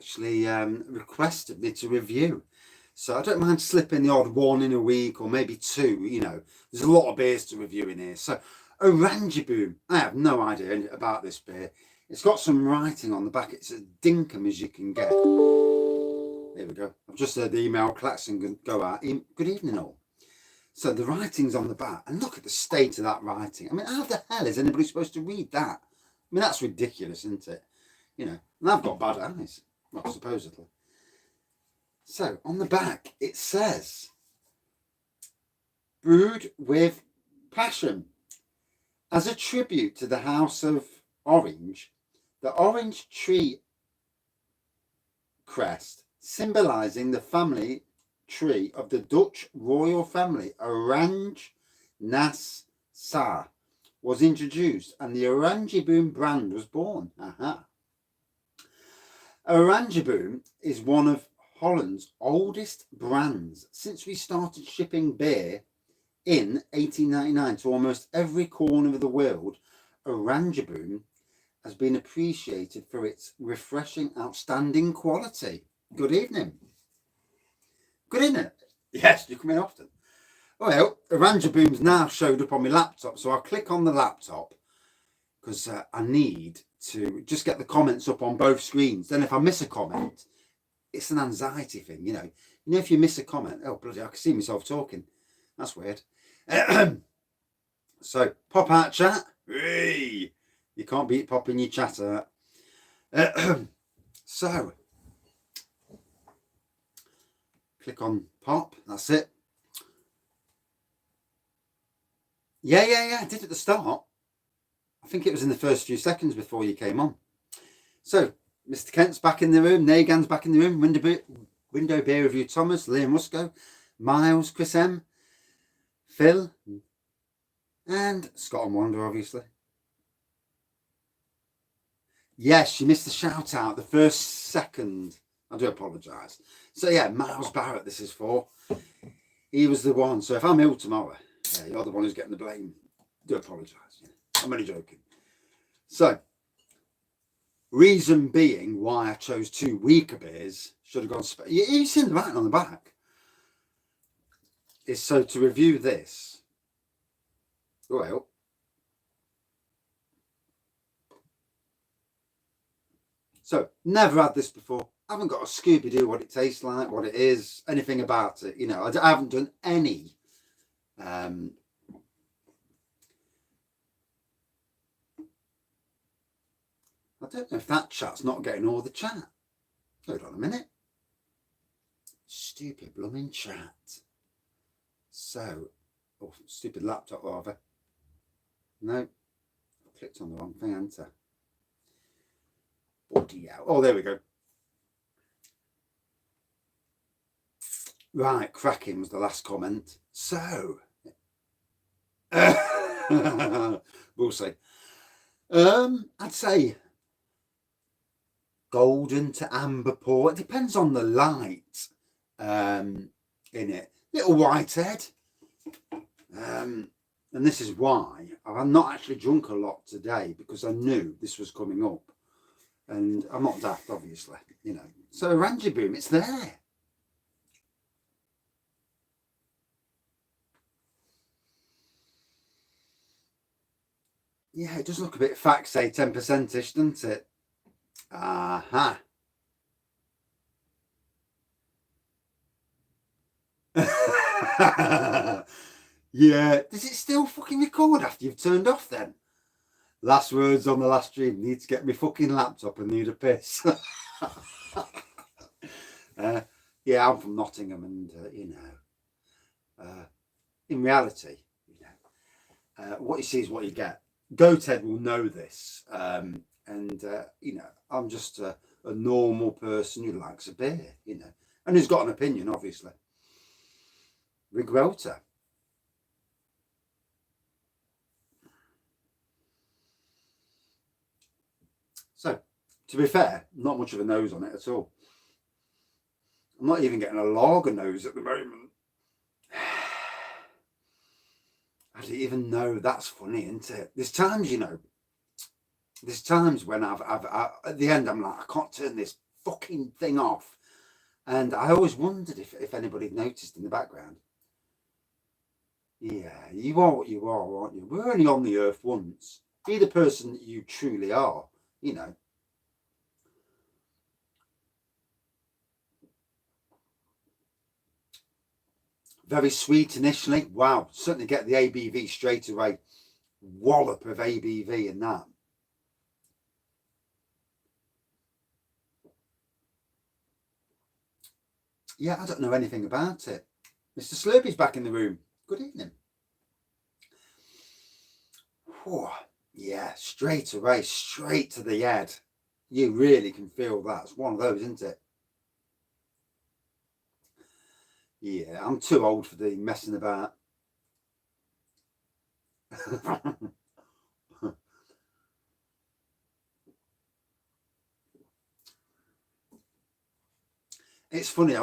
actually requested me to review. So I don't mind slipping the odd one in a week, or maybe two, you know. There's a lot of beers to review in here. So Oranjeboom, I have no idea about this beer. It's got some writing on the back. It's as dinkum as you can get. There we go. I've just heard the email klaxon go out. Good evening all. So the writing's on the back, and look at the state of that writing. I mean, how the hell is anybody supposed to read that? I mean, that's ridiculous, isn't it? You know, and I've got bad eyes, well, supposedly. So on the back it says, brewed with passion. As a tribute to the House of Orange, the orange tree crest, symbolising the family tree of the Dutch royal family Orange Nassau, was introduced, and the Oranjeboom brand was born. Oranjeboom is one of Holland's oldest brands. Since we started shipping beer in 1899 to almost every corner of the world, Oranjeboom has been appreciated for its refreshing, outstanding quality. Good evening. Good evening. Yes, you come in often. Well, Oranjeboom's now showed up on my laptop, so I'll click on the laptop because I need to just get the comments up on both screens. Then if I miss a comment, it's an anxiety thing, you know. You know, if you miss a comment, oh bloody, I can see myself talking. That's weird. So pop out chat. Hey, you can't beat popping your chat out. So click on pop. That's it. Yeah. I did at the start. I think it was in the first few seconds before you came on. So Mr. Kent's back in the room. Nagan's back in the room. Window Beer Review Thomas, Liam Rusco, Miles, Chris M, Phil, and Scott and Wander, obviously. Yes, you missed the shout out, the first second. I do apologise. So yeah, Miles Barrett, this is for. He was the one. So if I'm ill tomorrow, you're the one who's getting the blame. Do apologise. I'm only joking. So, reason being why I chose two weaker beers, should have gone. You've seen the writing on the back. Is so to review this. Well, so never had this before. I haven't got a Scooby-Doo what it tastes like, what it is, anything about it. You know, I haven't done any. I don't know if that chat's not getting all the chat. Hold on a minute. Stupid bloomin' chat. So, oh, stupid laptop rather. No, I clicked on the wrong thing, haven't I? Bloody hell. Oh, there we go. Right, cracking was the last comment. So, we'll see. I'd say golden to amber pour. It depends on the light in it. Little whitehead. And this is why I've not actually drunk a lot today, because I knew this was coming up. And I'm not daft, obviously, you know. So Oranjeboom, it's there. Yeah, it does look a bit fact say 10%ish, doesn't it? Aha. Yeah. Does it still fucking record after you've turned off then? Last words on the last stream. Need to get my fucking laptop and need a piss. Yeah, I'm from Nottingham, and you know, in reality, you know, what you see is what you get. Goathead will know this, and you know, I'm just a normal person who likes a beer, you know, and who's got an opinion, obviously. Regrota. So, to be fair, not much of a nose on it at all. I'm not even getting a lager nose at the moment. I didn't even know. That's funny, isn't it? There's times, you know, there's times when I've at the end, I'm like, I can't turn this fucking thing off. And I always wondered if anybody had noticed in the background. Yeah, you are what you are, aren't you? We're only on the earth once. Be the person that you truly are, you know. Very sweet initially. Wow, certainly get the ABV straight away. Wallop of ABV in that. Yeah, I don't know anything about it. Mr. Slurpy's back in the room. Good evening. Whew. Yeah, straight away, straight to the head. You really can feel that. It's one of those, isn't it? Yeah, I'm too old for the messing about. It's funny.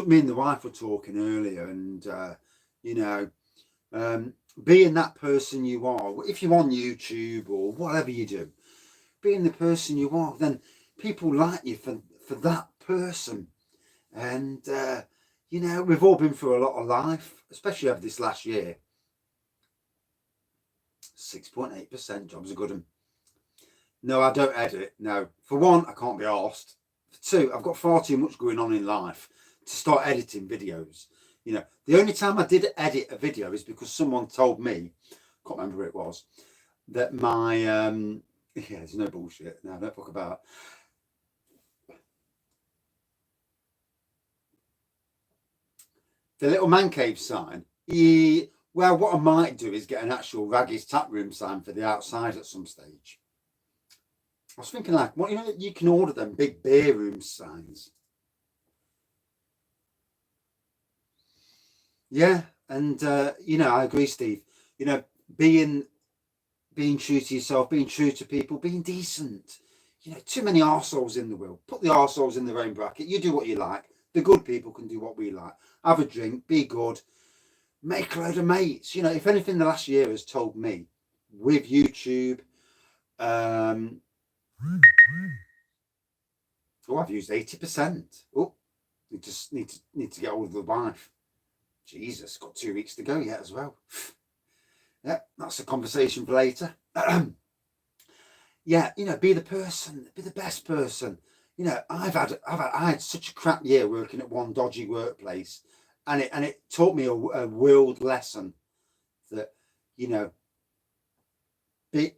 Me and the wife were talking earlier, and you know, being that person you are. If you're on YouTube or whatever you do, being the person you are, then people like you for that person. And you know, we've all been through a lot of life, especially over this last year. 6.8% jobs are good. And no, I don't edit. No, for one, I can't be arsed. For two, I've got far too much going on in life to start editing videos. You know, the only time I did edit a video is because someone told me, can't remember who it was, that my yeah, there's no bullshit. No, don't talk about. The little man cave sign. Well, what I might do is get an actual Raggy's tap room sign for the outside at some stage. I was thinking, like, what, you know, you can order them big beer room signs. Yeah, and you know, I agree, Steve. You know, being true to yourself, being true to people, being decent. You know, too many arseholes in the world. Put the arseholes in their own bracket. You do what you like. The good people can do what we like. Have a drink, be good, make a load of mates. You know, if anything, the last year has told me with YouTube. Oh, I've used 80%. Oh, we just need to get hold of the wife. Jesus, got 2 weeks to go yet as well. Yeah, that's a conversation for later. Yeah, you know, be the person, be the best person. You know, I had such a crap year working at one dodgy workplace, and it taught me a world lesson that, you know, be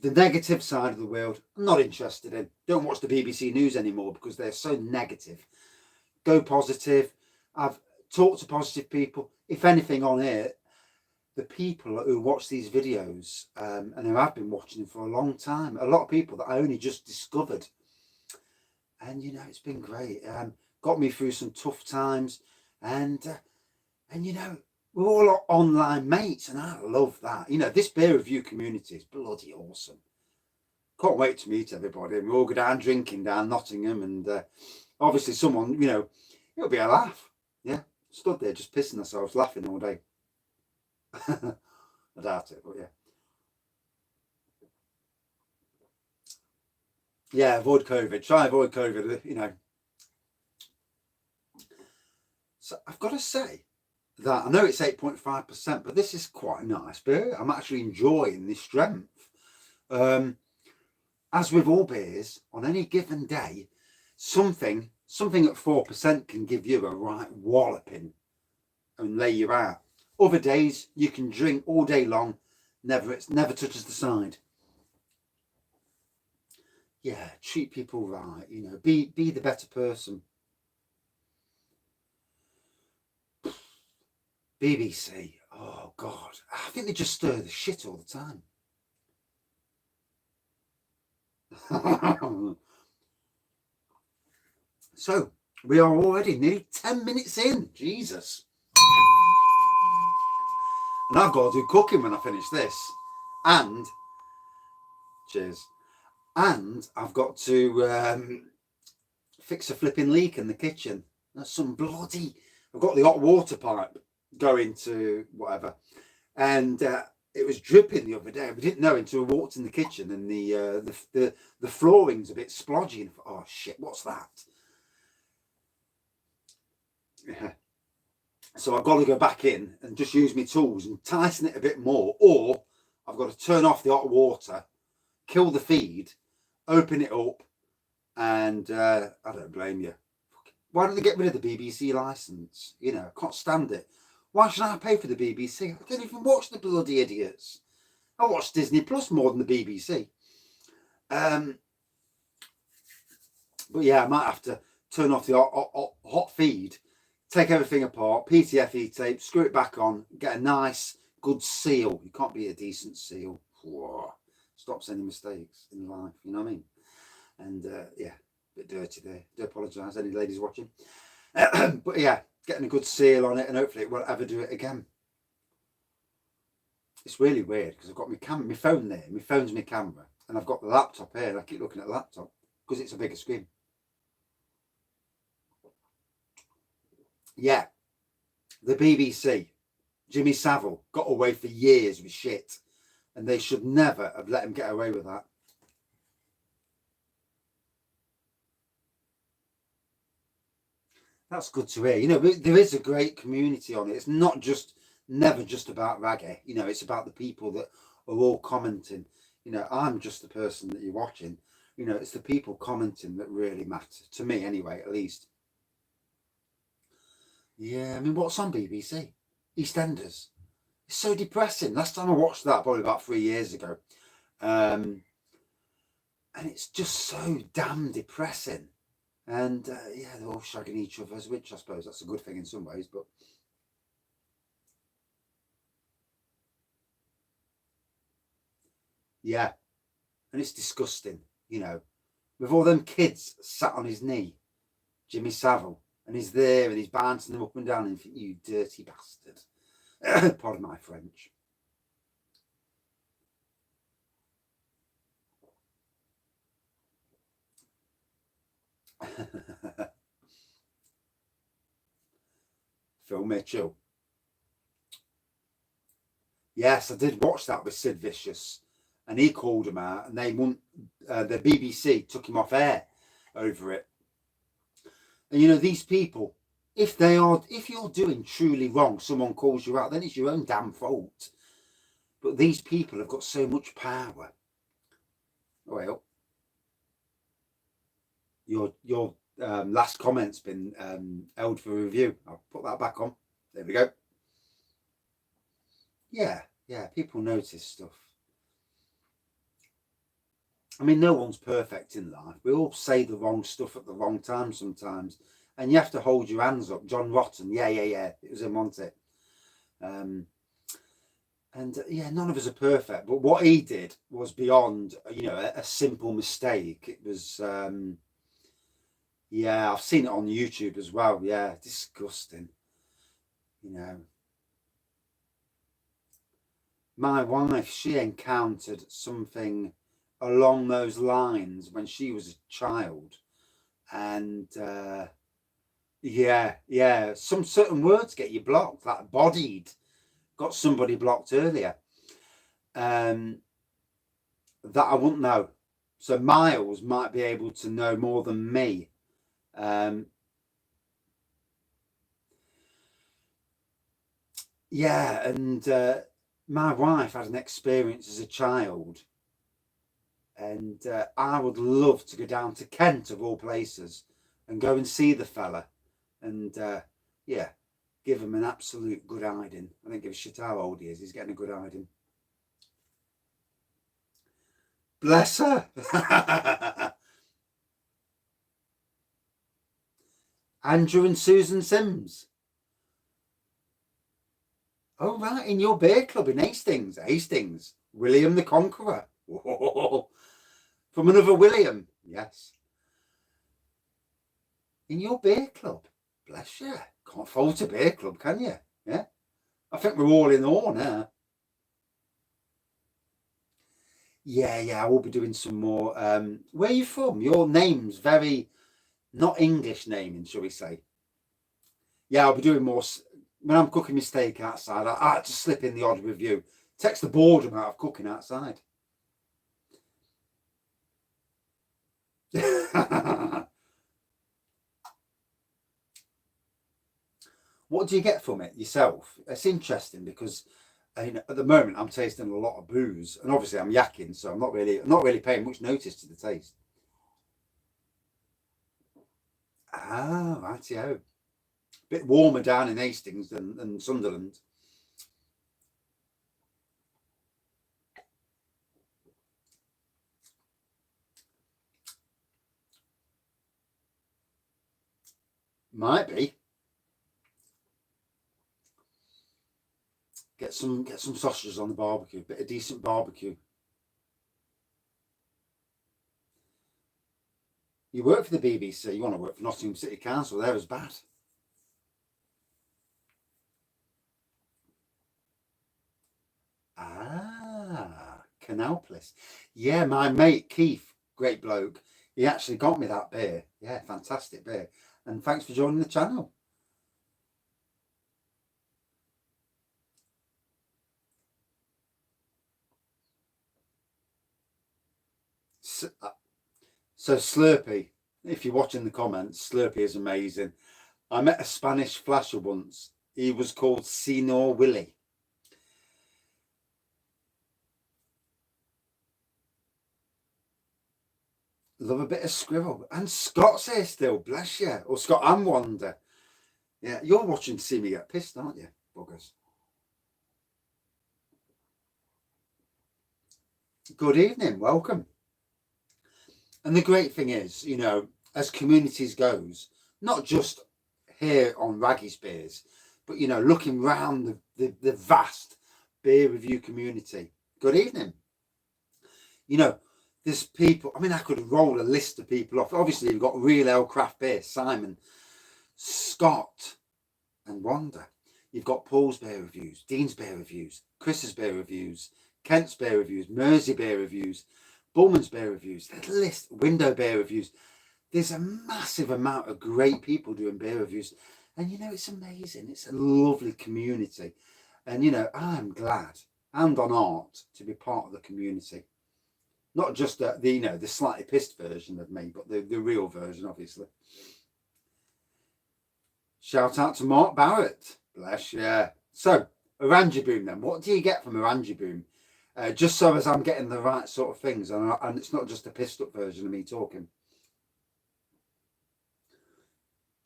the negative side of the world. I'm not interested in. Don't watch the BBC News anymore because they're so negative. Go positive. I've talked to positive people. If anything, on here, the people who watch these videos and who have been watching them for a long time, a lot of people that I only just discovered, and you know, it's been great. Got me through some tough times, and you know, we're all online mates, and I love that. You know, this beer review community is bloody awesome. Can't wait to meet everybody. And we all go down drinking down Nottingham, and obviously someone, you know, it'll be a laugh. Yeah, stood there just pissing ourselves laughing all day. I doubt it, but yeah. Yeah, avoid COVID. Try avoid COVID, you know. So I've got to say that I know it's 8.5%, but this is quite a nice beer. I'm actually enjoying this strength. As with all beers, on any given day, something at 4% can give you a right walloping and lay you out. Other days you can drink all day long, never touches the side. Yeah, treat people right, you know, be the better person. BBC, oh God, I think they just stir the shit all the time. So we are already nearly 10 minutes in. Jesus. And I've got to do cooking when I finish this. And cheers. And I've got to fix a flipping leak in the kitchen. That's some bloody. I've got the hot water pipe going to whatever, and it was dripping the other day. We didn't know until we walked in the kitchen, and the flooring's a bit splodgy. And I thought, oh shit, what's that? Yeah. So I've got to go back in and just use my tools and tighten it a bit more, or I've got to turn off the hot water, kill the feed, open it up, and I don't blame you. Why don't they get rid of the BBC licence? You know, I can't stand it. Why should I pay for the BBC? I don't even watch the bloody idiots. I watch Disney Plus more than the BBC. But yeah, I might have to turn off the hot feed, take everything apart, PTFE tape, screw it back on, get a nice, good seal. You can't be a decent seal. Whoa. Stops any mistakes in life, you know what I mean? And yeah, a bit dirty there. Do apologise, any ladies watching. But yeah, getting a good seal on it, and hopefully it won't ever do it again. It's really weird because I've got my phone there. My phone's my camera, and I've got the laptop here, and I keep looking at the laptop because it's a bigger screen. Yeah, the BBC, Jimmy Savile got away for years with shit, and they should never have let him get away with that. That's good to hear. You know, there is a great community on it. It's not just, never just about Raggy. You know, it's about the people that are all commenting. You know, I'm just the person that you're watching. You know, it's the people commenting that really matter. To me, anyway, at least. Yeah, I mean, what's on BBC? EastEnders. It's so depressing. Last time I watched that, probably about 3 years ago. And it's just so damn depressing. And yeah, they're all shagging each other, which I suppose that's a good thing in some ways, but yeah, and it's disgusting, you know, with all them kids sat on his knee, Jimmy Savile, and he's there and he's bouncing them up and down, and you think, you dirty bastard. Pardon my French. Phil Mitchell. Yes, I did watch that with Sid Vicious, and he called him out, and they won. The BBC took him off air over it. And you know, these people, if you're doing truly wrong, someone calls you out, then it's your own damn fault. But these people have got so much power. Well, your last comment's been held for review. I'll put that back on. There we go. Yeah, people notice stuff. I mean, no one's perfect in life. We all say the wrong stuff at the wrong time sometimes. And you have to hold your hands up. John Rotten, yeah. It was him, wasn't it? And yeah, none of us are perfect. But what he did was beyond, you know, a simple mistake. It was, yeah, I've seen it on YouTube as well. Yeah, disgusting. You know. My wife, she encountered something along those lines when she was a child. And yeah, some certain words get you blocked, like bodied. Got somebody blocked earlier. That I wouldn't know. So Miles might be able to know more than me. Yeah, and my wife had an experience as a child, and I would love to go down to Kent, of all places, and go and see the fella, and yeah, give him an absolute good hiding. I don't give a shit how old he is, he's getting a good hiding. Bless her. Andrew and Susan Sims. Oh, right, in your beer club in Hastings. William the Conqueror. Whoa. From another William. Yes. In your beer club. Bless you. Can't fault a beer club, can you? Yeah. I think we're all in awe now. Yeah, I will be doing some more. Where are you from? Your name's very not English naming, shall we say. Yeah, I'll be doing more. When I'm cooking my steak outside, I like to slip in the odd review. Takes the boredom out of cooking outside. What do you get from it yourself? It's interesting because at the moment I'm tasting a lot of booze, and obviously I'm yakking, so I'm not really paying much notice to the taste. Ah, rightio. Bit warmer down in Hastings than Sunderland. Might be. Get some sausages on the barbecue. Bit of decent barbecue. You work for the BBC. You want to work for Nottingham City Council. They're as bad. Ah, Canal Place. Yeah, my mate Keith, great bloke. He actually got me that beer. Yeah, fantastic beer. And thanks for joining the channel. So Slurpee, if you're watching the comments, Slurpee is amazing. I met a Spanish flasher once. He was called Senor Willie. Love a bit of scribble. And Scott's here still, bless you. Or Scott and Wanda. Yeah, you're watching to see me get pissed, aren't you, buggers? Good evening, welcome. And the great thing is, as communities goes, not just here on Raggy's Beers, but, looking round the vast beer review community. Good evening. There's people, I could roll a list of people off. Obviously, you've got Real Ale Craft Beer, Simon, Scott, and Wanda. You've got Paul's Beer Reviews, Dean's Beer Reviews, Chris's Beer Reviews, Kent's Beer Reviews, Mersey Beer Reviews, Bullman's Beer Reviews, there's a list, Window Beer Reviews. There's a massive amount of great people doing beer reviews. And, it's amazing. It's a lovely community. And, I'm glad and on art to be part of the community. Not just the slightly pissed version of me, but the real version, obviously. Shout out to Mark Barrett. Bless you. So, Oranjeboom then. What do you get from Oranjeboom? Just so as I'm getting the right sort of things, and it's not just a pissed up version of me talking.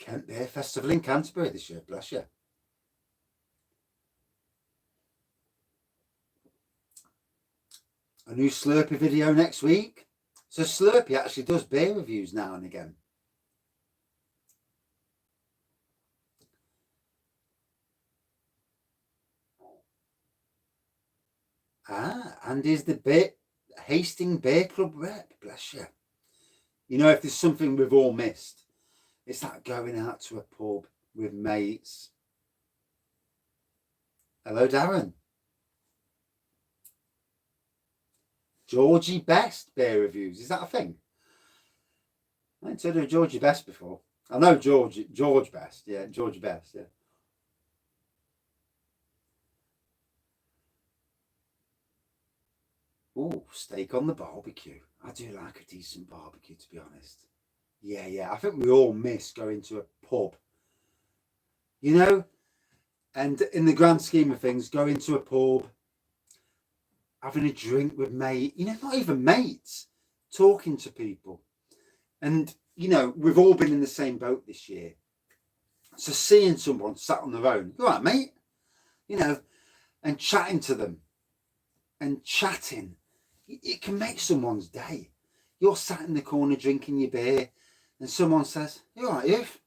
Kent Beer Festival in Canterbury this year, bless you. A new Slurpee video next week. So Slurpee actually does beer reviews now and again. Ah, and is the Hastings Beer Club rep, bless you. If there's something we've all missed, it's that going out to a pub with mates. Hello, Darren. Georgie Best beer reviews. Is that a thing? I ain't heard of Georgie Best before. I know George Best. Yeah, Georgie Best. Yeah. Oh, steak on the barbecue. I do like a decent barbecue, to be honest. Yeah. I think we all miss going to a pub. And in the grand scheme of things, going to a pub, having a drink with not even mates, talking to people. And, we've all been in the same boat this year. So seeing someone sat on their own, all right, mate, and chatting to them and chatting, it can make someone's day. You're sat in the corner drinking your beer and someone says, you all right, If,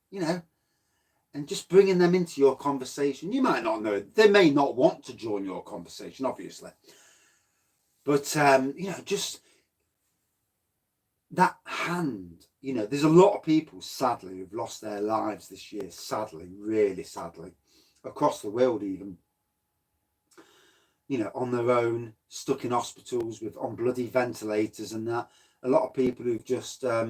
and just bringing them into your conversation. You might not know, they may not want to join your conversation, obviously. But, just that hand, there's a lot of people, sadly, who've lost their lives this year, sadly, really sadly, across the world even. On their own, stuck in hospitals on bloody ventilators and that. A lot of people who've just, a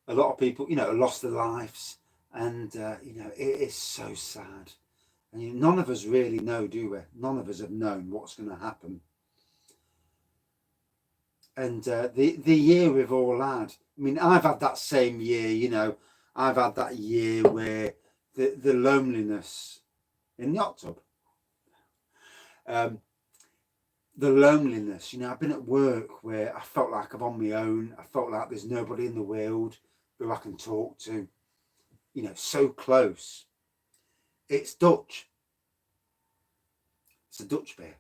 lot of people, lost their lives. And, it is so sad. And none of us really know, do we? None of us have known what's going to happen. And the year we've all had, I mean, I've had that same year, you know, I've had that year where the loneliness in the hot tub, the loneliness, you know, I've been at work where I felt like I'm on my own. I felt like there's nobody in the world who I can talk to, you know, so close. It's Dutch. It's a Dutch beer.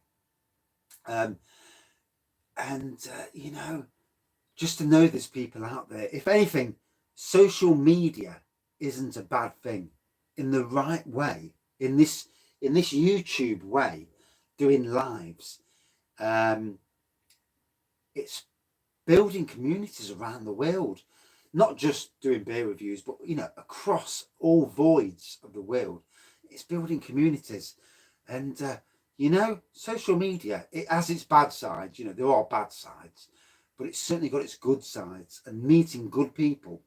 You know, just to know there's people out there. If anything, social media isn't a bad thing. In the right way, in this YouTube way, doing lives, it's building communities around the world, not just doing beer reviews, but, you know, across all voids of the world. It's building communities. And you know, social media, it has its bad sides. You know, there are bad sides, but it's certainly got its good sides, and meeting good people.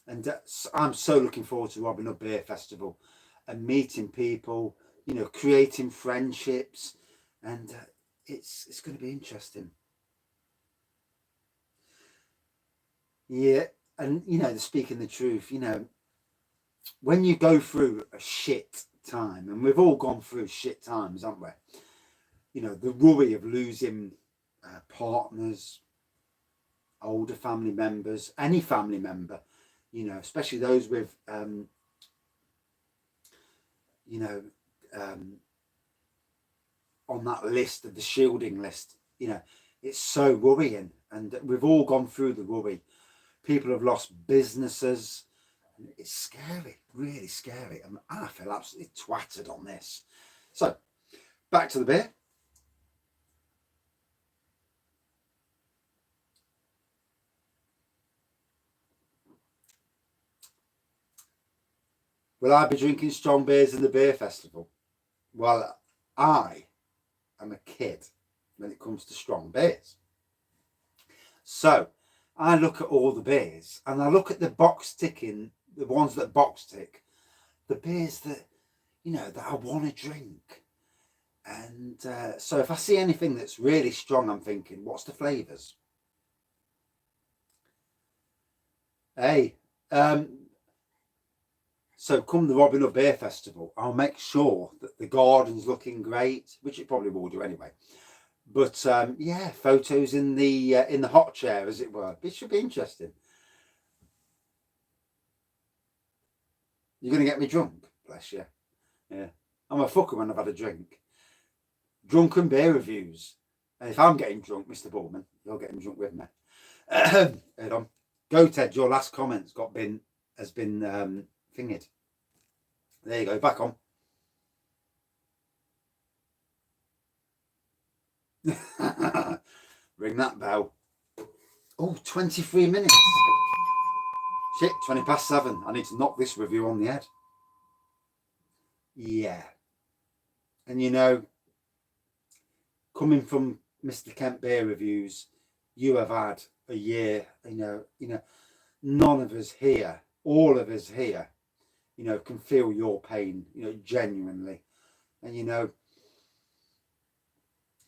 And I'm so looking forward to Robin Hood Beer Festival and meeting people, you know, creating friendships, and it's going to be interesting. Yeah, and, you know, speaking the truth, you know, when you go through a shit time, and we've all gone through shit times, haven't we? You know, the worry of losing partners, older family members, any family member, you know, especially those with, you know, on that list of the shielding list, you know, it's so worrying. And we've all gone through the worry. People have lost businesses. It's scary, really scary. And I feel absolutely twatted on this. So, back to the beer. Will I be drinking strong beers in the beer festival? Well, I am a kid when it comes to strong beers. So, I look at all the beers, and I look at the box ticking, the ones that box tick, the beers that, you know, that I want to drink. And so if I see anything that's really strong, I'm thinking, what's the flavours? Hey, so come the Robin Hood Beer Festival, I'll make sure that the garden's looking great, which it probably will do anyway. But yeah, photos in the hot chair, as it were. It should be interesting. You're going to get me drunk, bless you. Yeah, I'm a fucker when I've had a drink. Drunken beer reviews. And if I'm getting drunk, Mr. Bullman, you're getting drunk with me. Head on. Go, Ted. Your last comment has been thingied. There you go. Back on. Ring that bell. Oh, 23 minutes. Shit, 20 past 7. I need to knock this review on the head. Yeah. And, you know, coming from Mr. Kent Beer Reviews, you have had a year, you know, none of us here, all of us here, you know, can feel your pain, you know, genuinely. And, you know,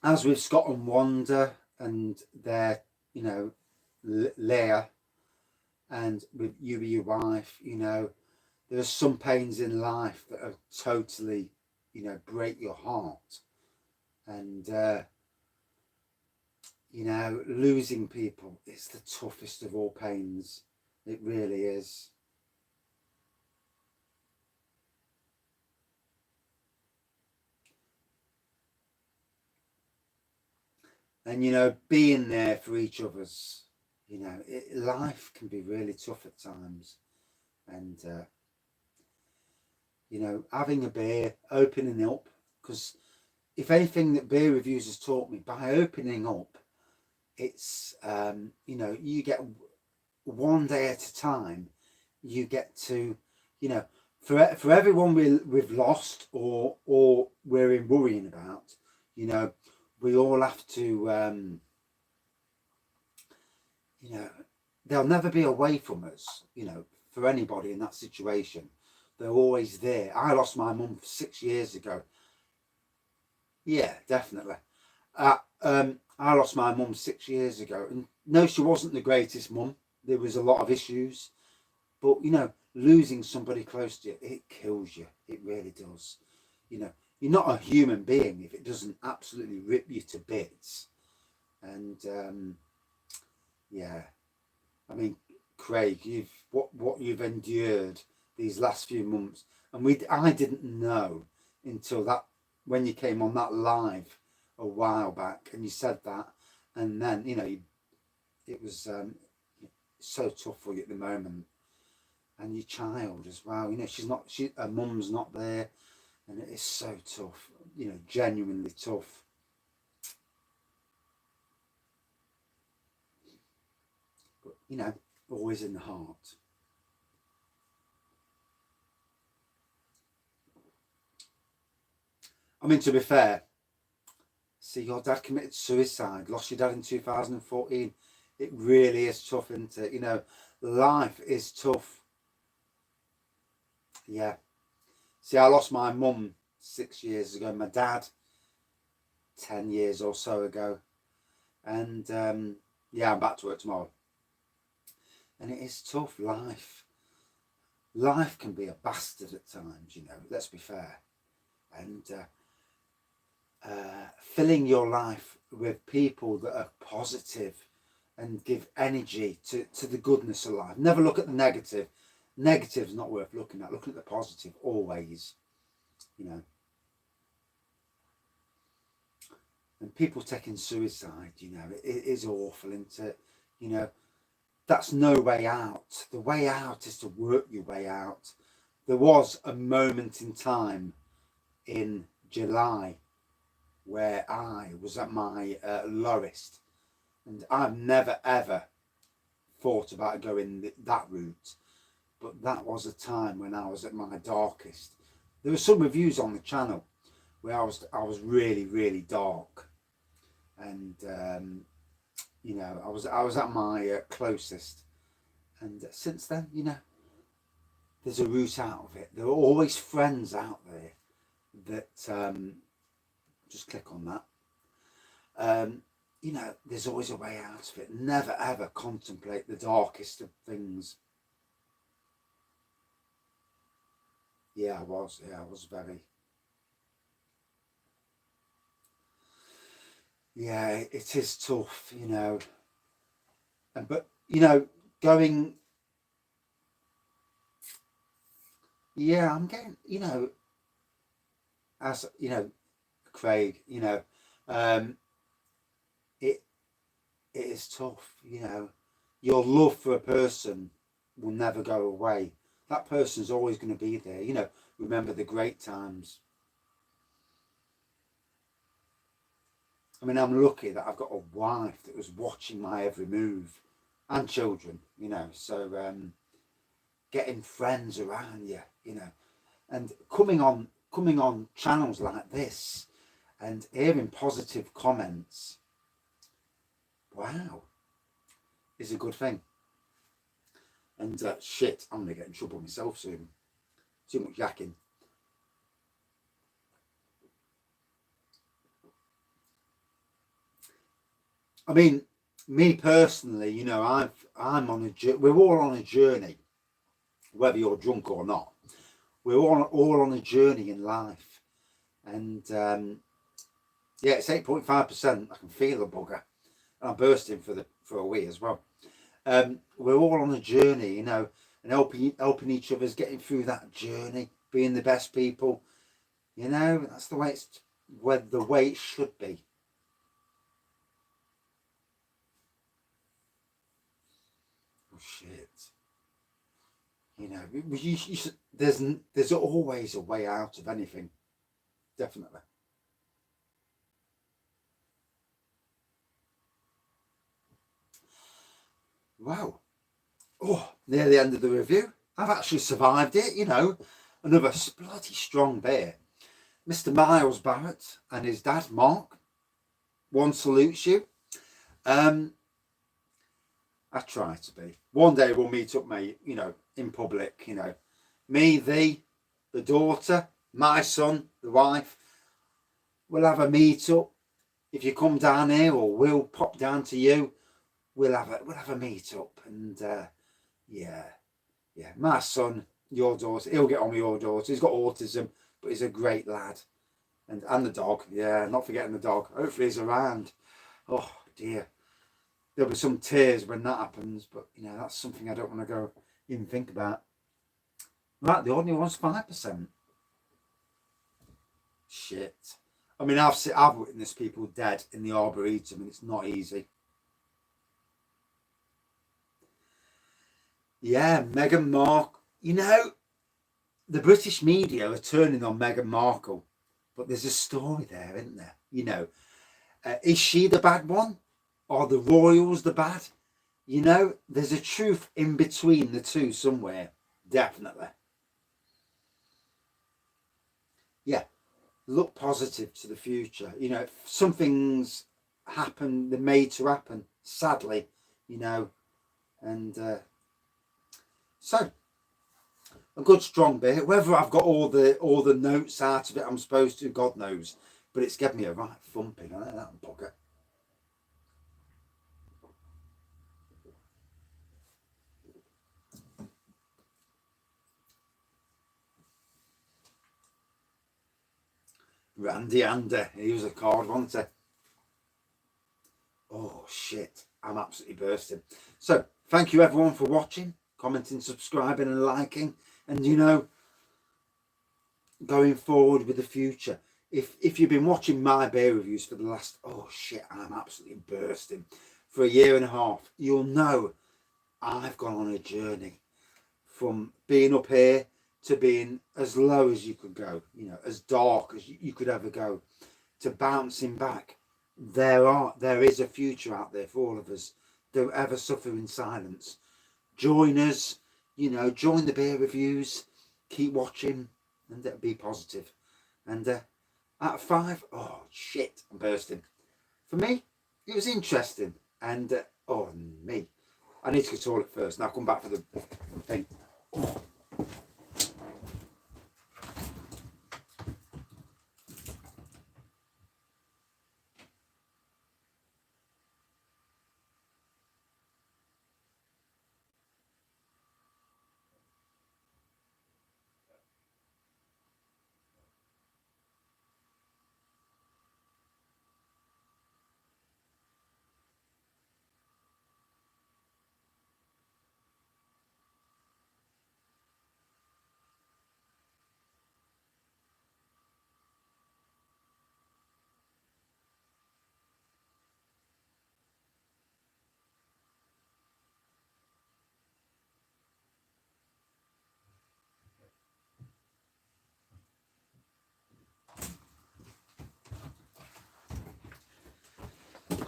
as with Scott and Wanda and their, you know, Leia, and with you, your wife, you know, there's some pains in life that are totally, you know, break your heart. And, you know, losing people is the toughest of all pains. It really is. And, you know, being there for each other's, you know, life can be really tough at times. And, you know, having a beer, opening up, because if anything that beer reviews has taught me, by opening up, it's, you know, you get one day at a time, you get to, you know, for everyone we've lost or we're in worrying about, you know, we all have to, you know, they'll never be away from us, you know, for anybody in that situation. they're always there. I lost my mum 6 years ago. Yeah, definitely. I lost my mum 6 years ago, and no, she wasn't the greatest mum. There was a lot of issues, but you know, losing somebody close to you, it kills you. It really does. You know, you're not a human being if it doesn't absolutely rip you to bits. And yeah, I mean, Craig, what you've endured these last few months, and I didn't know until that when you came on that live a while back, and you said that, and then you know it was so tough for you at the moment, and your child as well. You know, her mum's not there, and it is so tough. You know, genuinely tough. But you know, always in the heart. I mean, to be fair, see, your dad committed suicide, lost your dad in 2014. It really is tough, isn't it? You know, life is tough. Yeah. See, I lost my mum 6 years ago, my dad 10 years or so ago. And yeah, I'm back to work tomorrow. And it is tough, life. Life can be a bastard at times, you know, let's be fair. And filling your life with people that are positive and give energy to the goodness of life. Never look at the negative. Negative's not worth looking at. Looking at the positive always, you know. And people taking suicide, you know, it is awful, isn't it? You know, that's no way out. The way out is to work your way out. There was a moment in time in July where I was at my lowest, and I've never ever thought about going that route, but that was a time when I was at my darkest. There were some reviews on the channel where I was really dark, and you know, I was at my closest, and since then, you know, there's a route out of it. There are always friends out there that just click on that. You know, there's always a way out of it. Never ever contemplate the darkest of things. Yeah, I was very. Yeah, it is tough, you know. But you know, going. Yeah, I'm getting. You know, as you know, Craig. You know, um, it is tough. You know, your love for a person will never go away. That person's always going to be there. You know, remember the great times. I mean, I'm lucky that I've got a wife that was watching my every move, and children. You know, so getting friends around you. You know, and coming on channels like this, and hearing positive comments. Wow, is a good thing. And shit, I'm gonna get in trouble myself soon. Too much yakking. I mean, me personally, you know, I'm on a. We're all on a journey, whether you're drunk or not. We're all on a journey in life, and yeah, it's 8.5%. I can feel the bugger, and I'm bursting for a wee as well. We're all on a journey, you know, and helping each other's getting through that journey, being the best people. You know, that's the way it should be. Oh shit! You know, there's always a way out of anything. Definitely. Wow. Oh, near the end of the review. I've actually survived it. You know, another bloody strong beer. Mr. Miles Barrett and his dad Mark. One salutes you. Um, I try to be. One day we'll meet up, mate, you know, in public, you know. Me, thee, the daughter, my son, the wife. We'll have a meet up. If you come down here, or we'll pop down to you, we'll have a meet up. And yeah, my son, your daughter, he'll get on with your daughter. He's got autism, but he's a great lad. And the dog, yeah, not forgetting the dog. Hopefully he's around. Oh dear, there'll be some tears when that happens, but you know, that's something I don't want to go even think about. Right, the ordinary one's 5%. Shit. I mean, I've witnessed people dead in the Arboretum, and it's not easy. Yeah, Meghan Markle. You know, the British media are turning on Meghan Markle, but there's a story there, isn't there? You know, is she the bad one? Are the royals the bad? You know, there's a truth in between the two somewhere, definitely. Yeah, look positive to the future. You know, if some things happen, they're made to happen, sadly, you know, and so a good strong beer. Whether I've got all the notes out of it I'm supposed to, God knows, but it's given me a right thumping. I know that bugger. Randy Andy, he was a card, wasn't he? Oh shit, I'm absolutely bursting. So thank you everyone for watching, commenting, subscribing and liking, and you know, going forward with the future, if you've been watching my beer reviews for the last, oh shit, I'm absolutely bursting, for a year and a half, you'll know I've gone on a journey from being up here to being as low as you could go, you know, as dark as you could ever go, to bouncing back. There is a future out there for all of us. Don't ever suffer in silence. Join us, you know, join the beer reviews, keep watching, and be positive. And out of 5, oh shit, I'm bursting. For me, it was interesting. And oh me, I need to go to the toilet first. Now I'll come back for the thing. Oh.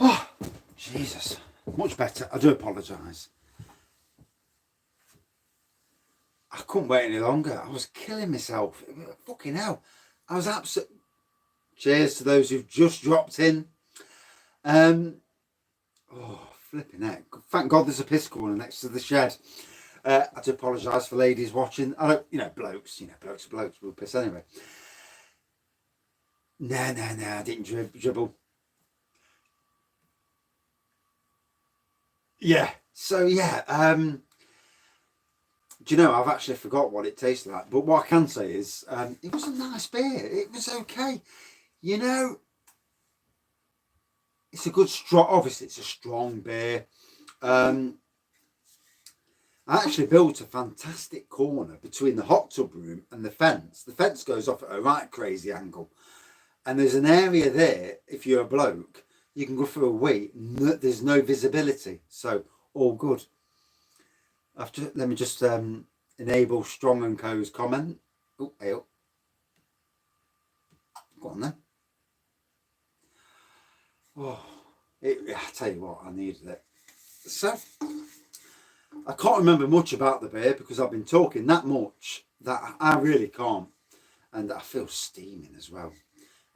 Oh, Jesus. Much better. I do apologise. I couldn't wait any longer. I was killing myself. Fucking hell. I was absolutely... Cheers to those who've just dropped in. Oh, flipping heck. Thank God there's a piss corner next to the shed. I do apologise for ladies watching. I don't, you know, blokes are blokes. We'll piss anyway. No, I didn't dribble. Yeah. So yeah, do you know, I've actually forgot what it tastes like, but what I can say is it was a nice beer. It was okay. You know, it's a good strong, obviously it's a strong beer. I actually built a fantastic corner between the hot tub room and the fence. The fence goes off at a right crazy angle. And there's an area there, if you're a bloke, you can go for a wee. There's no visibility. So, all good. Let me just enable Strong & Co.'s comment. Oh, hey up. Go on then. Oh, I tell you what, I needed it. So, I can't remember much about the beer because I've been talking that much that I really can't. And I feel steaming as well.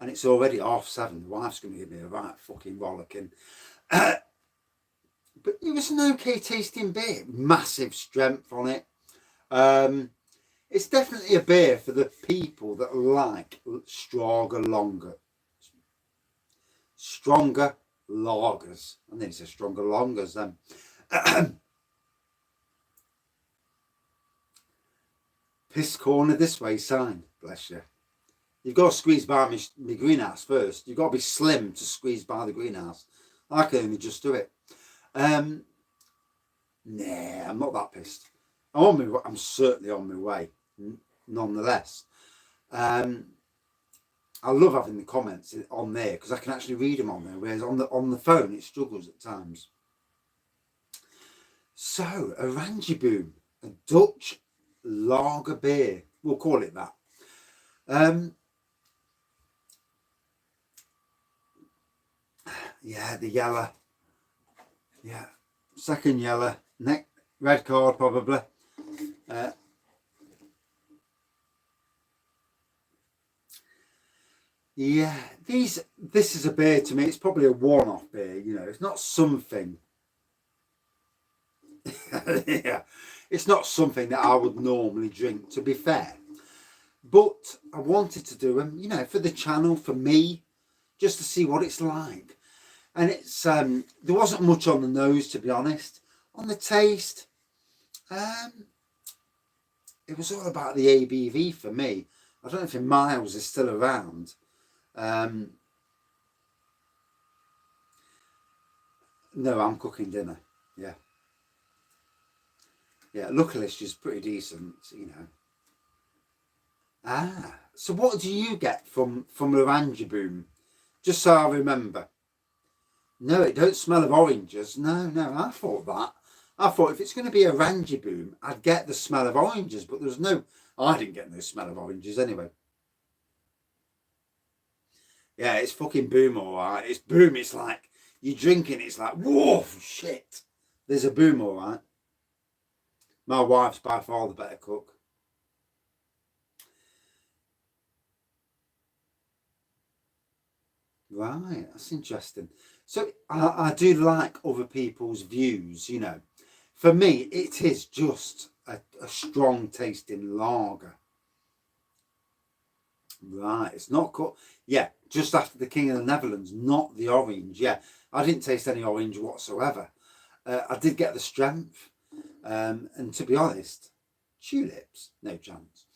And it's already 7:30. The wife's going to give me a right fucking rollicking. But it was an okay tasting beer. Massive strength on it. It's definitely a beer for the people that like stronger lagers. I think it's a stronger lagers then. Piss corner this way sign, bless you. You've got to squeeze by my greenhouse first. You've got to be slim to squeeze by the greenhouse. I can only just do it. Nah, I'm not that pissed. I'm certainly on my way, nonetheless. I love having the comments on there because I can actually read them on there, whereas on the phone it struggles at times. So, Oranjeboom, a Dutch lager beer, we'll call it that. Yeah, the yellow. Yeah, second yellow. Red card probably. Yeah, this is a beer to me. It's probably a one-off beer. You know, it's not something. Yeah, it's not something that I would normally drink, to be fair. But I wanted to do them, you know, for the channel, for me, just to see what it's like. And it's there wasn't much on the nose, to be honest. On the taste, it was all about the ABV for me. I don't know if Miles is still around. No, I'm cooking dinner. Yeah. Yeah, luckily she's pretty decent, you know. So what do you get from Oranjeboom? Just so I remember. No, it don't smell of oranges. No, I thought that. I thought if it's going to be Oranjeboom, I'd get the smell of oranges, but there's no. I didn't get no smell of oranges anyway. Yeah, it's fucking boom, all right. It's boom. It's like you're drinking. It's like whoa, shit. There's a boom, all right. My wife's by far the better cook. Right, that's interesting. So I do like other people's views, you know. For me, it is just a strong tasting lager. Right, it's not cut. Yeah, just after the King of the Netherlands, not the orange. Yeah, I didn't taste any orange whatsoever. I did get the strength. And to be honest, tulips, no chance.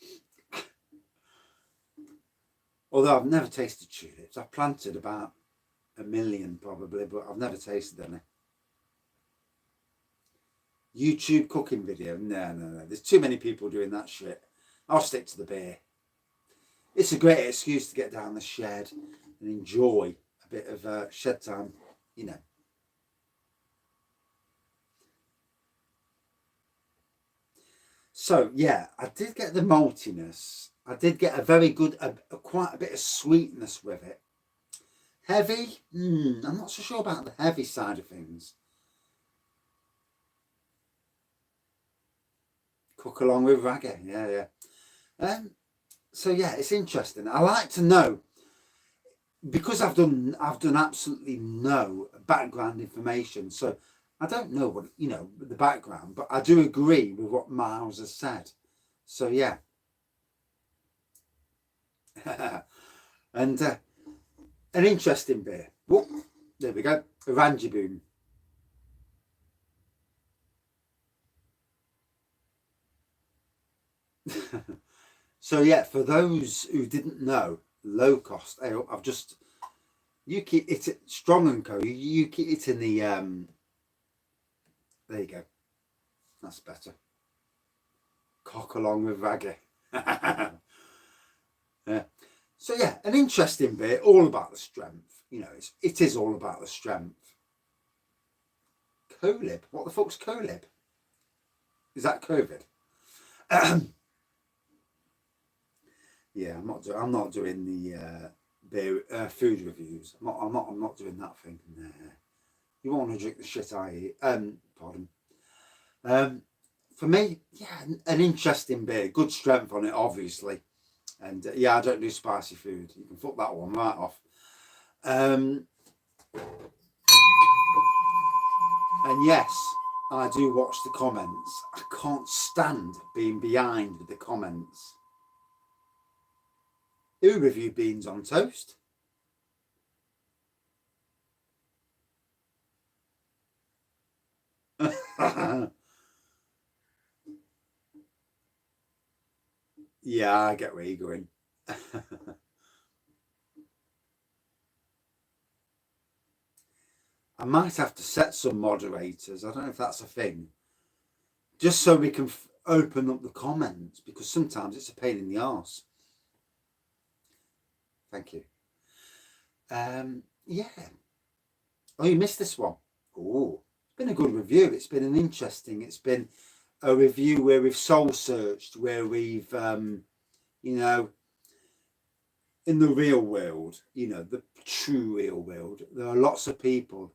Although I've never tasted tulips. I've planted about 1 million probably, but I've never tasted any. YouTube cooking video? No. There's too many people doing that shit. I'll stick to the beer. It's a great excuse to get down the shed and enjoy a bit of shed time, you know. So yeah, I did get the maltiness. I did get a very good, quite a bit of sweetness with it. Heavy? I'm not so sure about the heavy side of things. Cook along with raggy, yeah. So yeah, it's interesting. I like to know, because I've done absolutely no background information. So I don't know what, you know, the background, but I do agree with what Miles has said. So yeah. And an interesting beer. Whoop, there we go. Oranjeboom. So yeah, for those who didn't know, low cost ale. You keep it Strong and Co. You keep it in the there you go. That's better. Cock along with raggy. Yeah. So yeah, an interesting beer, all about the strength. You know, it is all about the strength. Colib. What the fuck's colib? Is that COVID? Yeah, I'm not doing the beer food reviews. I'm not doing that thing. Nah. You want to drink the shit I eat. Pardon. For me, yeah, an interesting beer. Good strength on it, obviously. And yeah, I don't do spicy food. You can fuck that one right off. And yes, I do watch the comments. I can't stand being behind with the comments. Who reviewed beans on toast? Yeah, I get where you're going. I might have to set some moderators. I don't know if that's a thing. Just so we can open up the comments, because sometimes it's a pain in the arse. Thank you. Yeah. Oh, you missed this one. Oh, it's been a good review. It's been it's been a review where we've soul searched, where we've, you know, in the real world, you know, the true real world, there are lots of people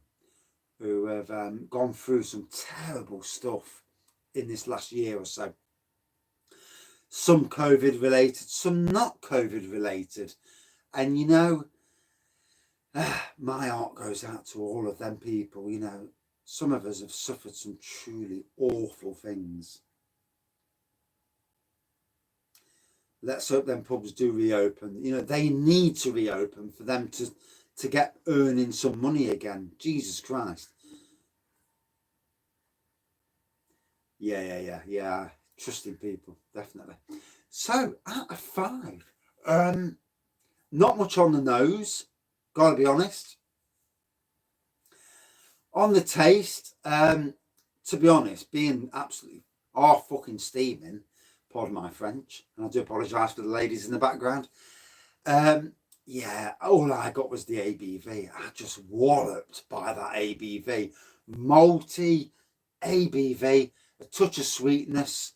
who have gone through some terrible stuff in this last year or so. Some COVID related, some not COVID related. And, you know, my heart goes out to all of them people. You know, some of us have suffered some truly awful things. Let's hope them pubs do reopen. You know, they need to reopen for them to get earning some money again. Jesus Christ. Yeah. Trusting people, definitely. So, out of 5, not much on the nose, gotta be honest. On the taste, to be honest, being absolutely fucking steaming, pardon my French, and I do apologise for the ladies in the background. Yeah, all I got was the ABV. I just walloped by that ABV. Malty, ABV, a touch of sweetness.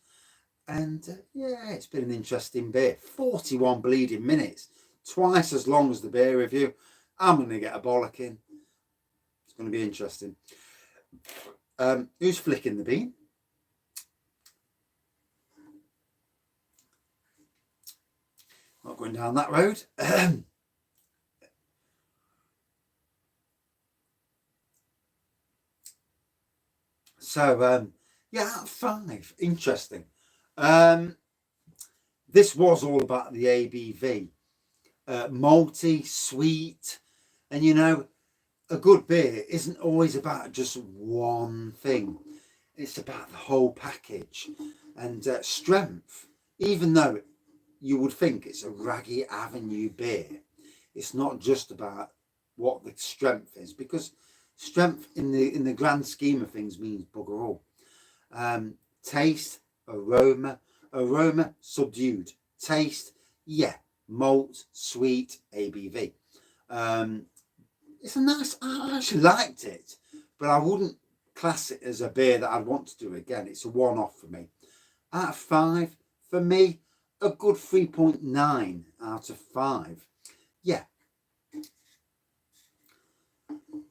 And yeah, it's been an interesting beer. 41 bleeding minutes, twice as long as the beer review. I'm going to get a bollocking. It's going to be interesting. Who's flicking the bean? Not going down that road. So, yeah, out of 5. Interesting. This was all about the ABV. Malty, sweet, and you know, a good beer isn't always about just one thing. It's about the whole package and strength. Even though you would think it's a Raggy Avenue beer, it's not just about what the strength is, because strength in the grand scheme of things means bugger all. Taste, aroma, subdued. Taste, yeah, malt, sweet, ABV. It's a nice, I actually liked it, but I wouldn't class it as a beer that I'd want to do again. It's a one-off for me. Out of 5, for me, a good 3.9 out of 5. Yeah.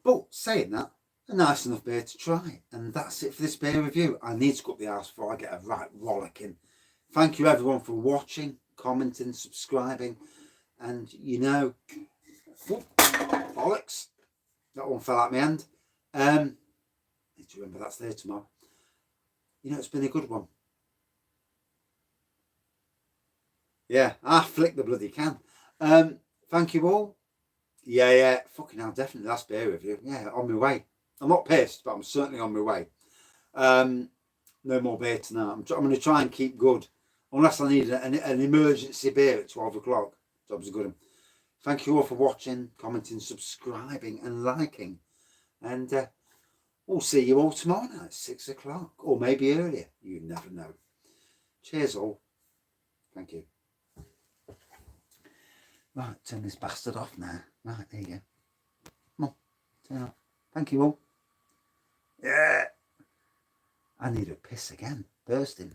But saying that, a nice enough beer to try. And that's it for this beer review. I need to go up the house before I get a right rollicking. Thank you everyone for watching, commenting, subscribing. And you know, bollocks, that one fell out my hand. Need to remember that's there tomorrow. You know, it's been a good one. Yeah, I flicked the bloody can. Thank you all. Yeah, fucking hell, definitely last beer review. Yeah, on my way. I'm not pissed, but I'm certainly on my way. No more beer tonight. I'm going to try and keep good, unless I need an emergency beer at 12 o'clock. Job's a good one. Thank you all for watching, commenting, subscribing and liking. And we'll see you all tomorrow night at 6 o'clock, or maybe earlier. You never know. Cheers all. Thank you. Right, turn this bastard off now. Right, there you go. Come on, turn it off. Thank you all. Yeah. I need a piss again. Bursting.